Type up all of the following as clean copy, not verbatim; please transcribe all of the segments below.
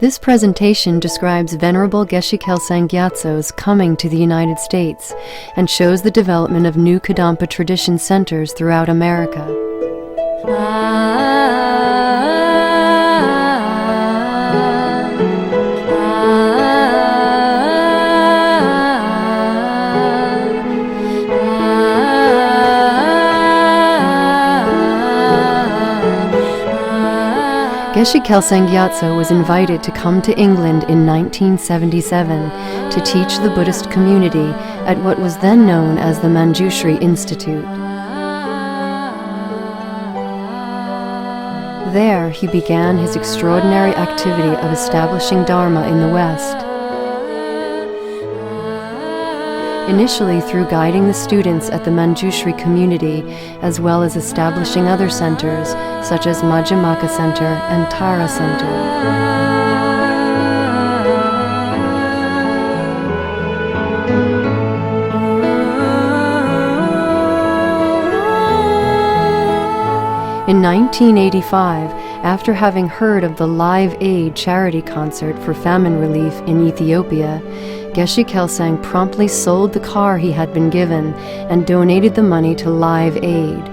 This presentation describes Venerable Geshe Kelsang Gyatso's coming to the United States and shows the development of new Kadampa Tradition centers throughout America. Geshe Kelsang Gyatso was invited to come to England in 1977 to teach the Buddhist community at what was then known as the Manjushri Institute. There, he began his extraordinary activity of establishing Dharma in the West. Initially through guiding the students at the Manjushri community, as well as establishing other centers, such as Majjhimaka Center and Tara Center. In 1985, after having heard of the Live Aid charity concert for famine relief in Ethiopia, Geshe Kelsang promptly sold the car he had been given and donated the money to Live Aid.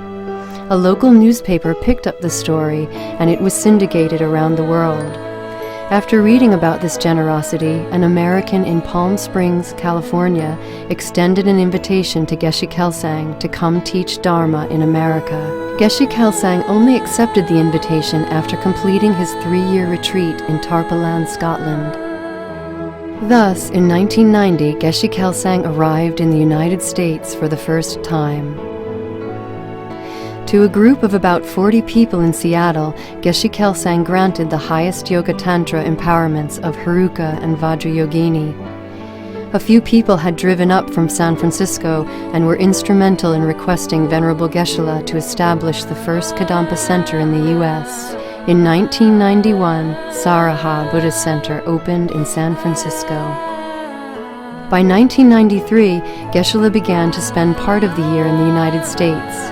A local newspaper picked up the story, and it was syndicated around the world. After reading about this generosity, an American in Palm Springs, California, extended an invitation to Geshe Kelsang to come teach Dharma in America. Geshe Kelsang only accepted the invitation after completing his 3-year retreat in Tarpaland, Scotland. Thus, in 1990, Geshe Kelsang arrived in the United States for the first time. To a group of about 40 people in Seattle, Geshe Kelsang granted the highest Yoga Tantra empowerments of Heruka and Vajrayogini. A few people had driven up from San Francisco and were instrumental in requesting Venerable Geshe to establish the first Kadampa Center in the U.S. In 1991, Saraha Buddhist Center opened in San Francisco. By 1993, Geshe began to spend part of the year in the United States.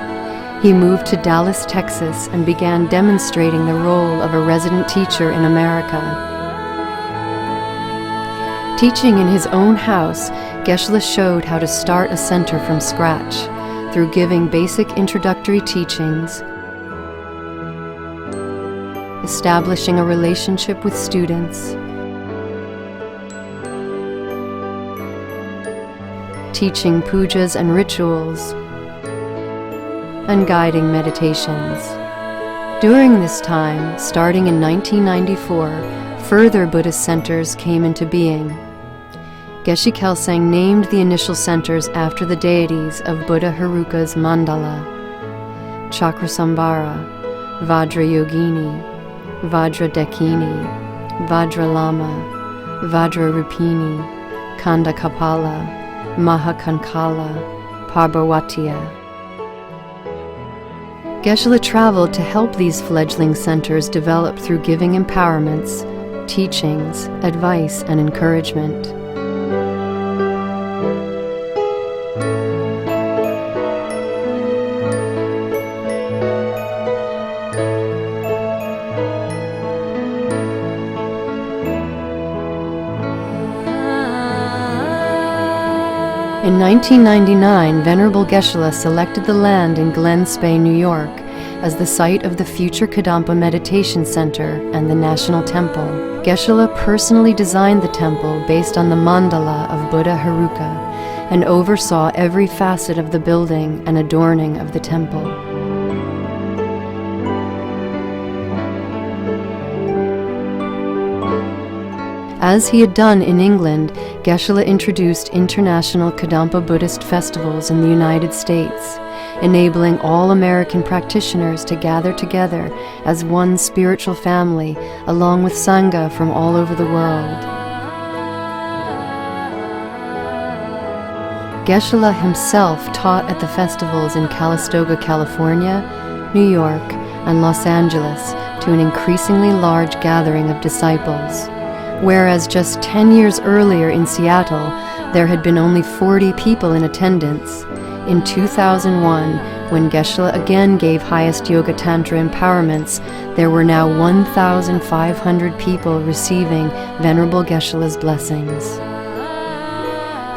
He moved to Dallas, Texas, and began demonstrating the role of a resident teacher in America. Teaching in his own house, Geshe showed how to start a center from scratch through giving basic introductory teachings, establishing a relationship with students, teaching pujas and rituals, and guiding meditations. During this time, starting in 1994, further Buddhist centers came into being. Geshe Kelsang named the initial centers after the deities of Buddha Heruka's mandala: Chakrasambhara, Vajrayogini, Vajradekini, Vajralama, Vajrarupini, Kandakapala, Mahakankala, Parbhawatiya. Geshe traveled to help these fledgling centers develop through giving empowerments, teachings, advice, and encouragement. In 1999, Venerable Geshe selected the land in Glen Spey, New York, as the site of the future Kadampa Meditation Center and the National Temple. Geshe personally designed the temple based on the mandala of Buddha Heruka and oversaw every facet of the building and adorning of the temple. As he had done in England, Geshe introduced international Kadampa Buddhist festivals in the United States, enabling all American practitioners to gather together as one spiritual family, along with Sangha from all over the world. Geshe himself taught at the festivals in Calistoga, California, New York, and Los Angeles to an increasingly large gathering of disciples. Whereas just 10 years earlier in Seattle, there had been only 40 people in attendance, in 2001, When Geshe again gave highest Yoga Tantra empowerments, there were now 1,500 people receiving Venerable Geshe-la's blessings.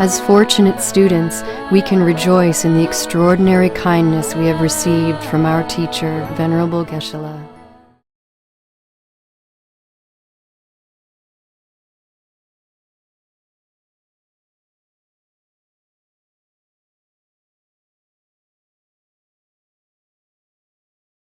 As fortunate students, we can rejoice in the extraordinary kindness we have received from our teacher, Venerable Geshe-la.